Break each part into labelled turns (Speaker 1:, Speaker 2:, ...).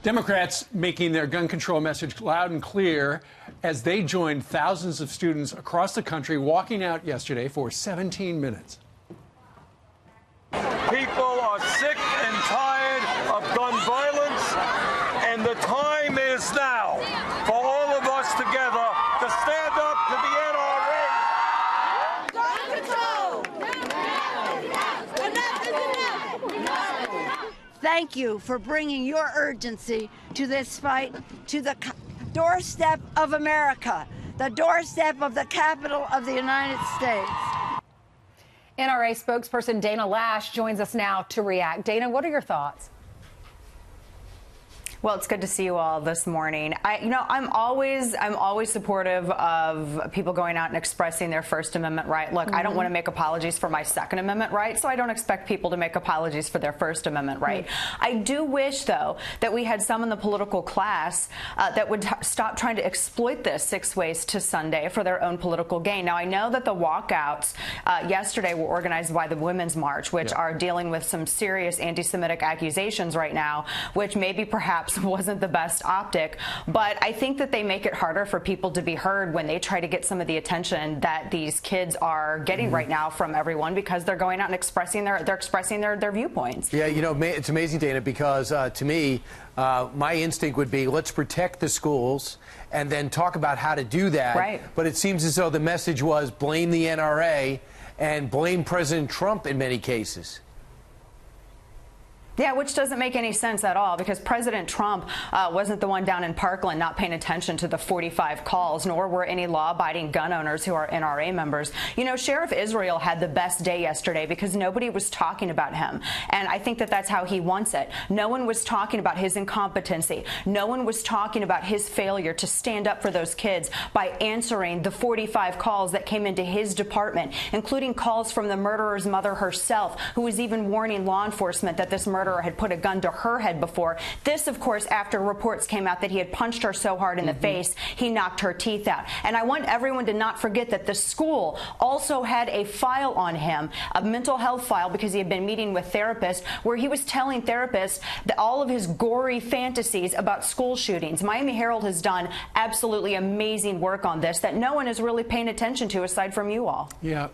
Speaker 1: Democrats making their gun control message loud and clear as they joined thousands of students across the country walking out yesterday for 17 minutes.
Speaker 2: People are sick and tired of gun violence, and the time is now for all of us together to stand up to the NRA.
Speaker 3: Gun control! Enough is enough! Thank you for bringing your urgency to this fight to the doorstep of America, the doorstep of the capital of the United States.
Speaker 4: NRA spokesperson Dana Loesch joins us now to react. Dana, what are your thoughts?
Speaker 5: Well, it's good to see you all this morning. I'm always supportive of people going out and expressing their First Amendment right. Look, I don't want to make apologies for my Second Amendment right, so I don't expect people to make apologies for their First Amendment right. I do wish, though, that we had some in the political class that would stop trying to exploit this 6 ways to Sunday for their own political gain. Now, I know that the walkouts yesterday were organized by the Women's March, which are dealing with some serious anti-Semitic accusations right now, which maybe perhaps wasn't the best optic, but I think that they make it harder for people to be heard when they try to get some of the attention that these kids are getting right now from everyone, because they're going out and expressing their viewpoints. Yeah, you know, it's amazing, Dana, because to me, my instinct would be, let's protect the schools and then talk about how to do that. Right. But it seems as though the message was blame the NRA and blame President Trump in many cases. Yeah, which doesn't make any sense at all, because President Trump wasn't the one down in Parkland not paying attention to the 45 calls, nor were any law-abiding gun owners who are NRA members. You know, Sheriff Israel had the best day yesterday because nobody was talking about him, and I think that that's how he wants it. No one was talking about his incompetency. No one was talking about his failure to stand up for those kids by answering the 45 calls that came into his department, including calls from the murderer's mother herself, who was even warning law enforcement that this murderer had put a gun to her head before. This, of course, after reports came out that he had punched her so hard in the face, he knocked her teeth out. And I want everyone to not forget that the school also had a file on him, a mental health file, because he had been meeting with therapists, where he was telling therapists that all of his gory fantasies about school shootings. Miami Herald has done absolutely amazing work on this that no one is really paying attention to aside from you all.
Speaker 1: Yeah,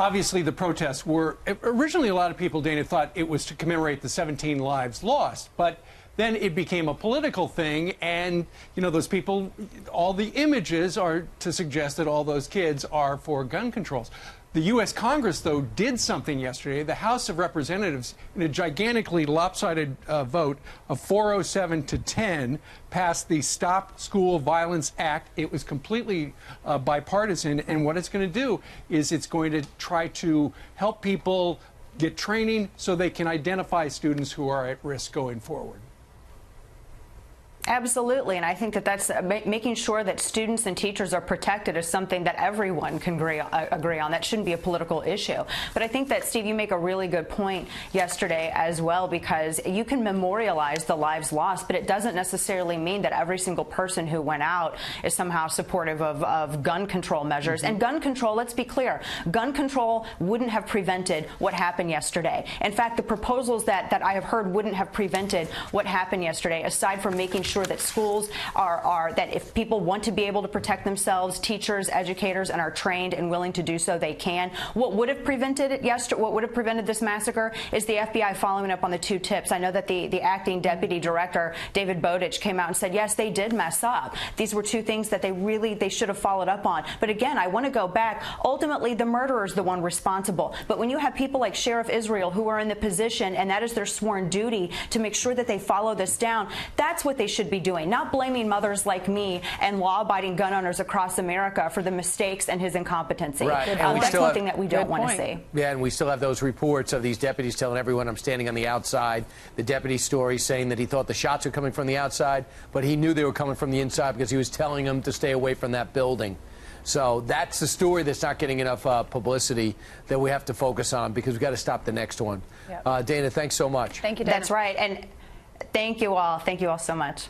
Speaker 1: obviously, the protests were originally, a lot of people, Dana, thought it was to commemorate the 17 lives lost, but then it became a political thing, and those people, all the images are to suggest that all those kids are for gun controls. The U.S. Congress, though, did something yesterday. The House of Representatives, in a gigantically lopsided vote of 407 to 10, passed the Stop School Violence Act. It was completely bipartisan, and what it's going to do is it's going to try to help people get training so they can identify students who are at risk going forward.
Speaker 5: Absolutely, and I think that that's making sure that students and teachers are protected is something that everyone can agree on. That shouldn't be a political issue. But I think that, Steve, you make a really good point yesterday as well, because you can memorialize the lives lost, but it doesn't necessarily mean that every single person who went out is somehow supportive of gun control measures. And gun control, let's be clear, gun control wouldn't have prevented what happened yesterday. In fact, the proposals that I have heard wouldn't have prevented what happened yesterday, aside from making sure that schools are that if people want to be able to protect themselves, teachers, educators, and are trained and willing to do so, they can. What would have prevented it yesterday? What would have prevented this massacre is the FBI following up on the 2 tips. I know that the acting deputy director, David Bowditch, came out and said, yes, they did mess up. These were 2 things that they should have followed up on. But again, I want to go back. Ultimately, the murderer is the one responsible. But when you have people like Sheriff Israel who are in the position, and that is their sworn duty to make sure that they follow this down, that's what they should be doing, not blaming mothers like me and law-abiding gun owners across America for the mistakes and his incompetency. Right. That's one thing that we don't want to see. Yeah, and we still have those reports of these deputies telling everyone, I'm standing on the outside. The deputy's story saying that he thought the shots were coming from the outside, but he knew they were coming from the inside because he was telling them to stay away from that building. So that's the story that's not getting enough publicity that we have to focus on, because we've got to stop the next one. Yep. Dana, thanks so much.
Speaker 4: Thank you, Dana.
Speaker 5: That's right. And thank you all. Thank you all so much.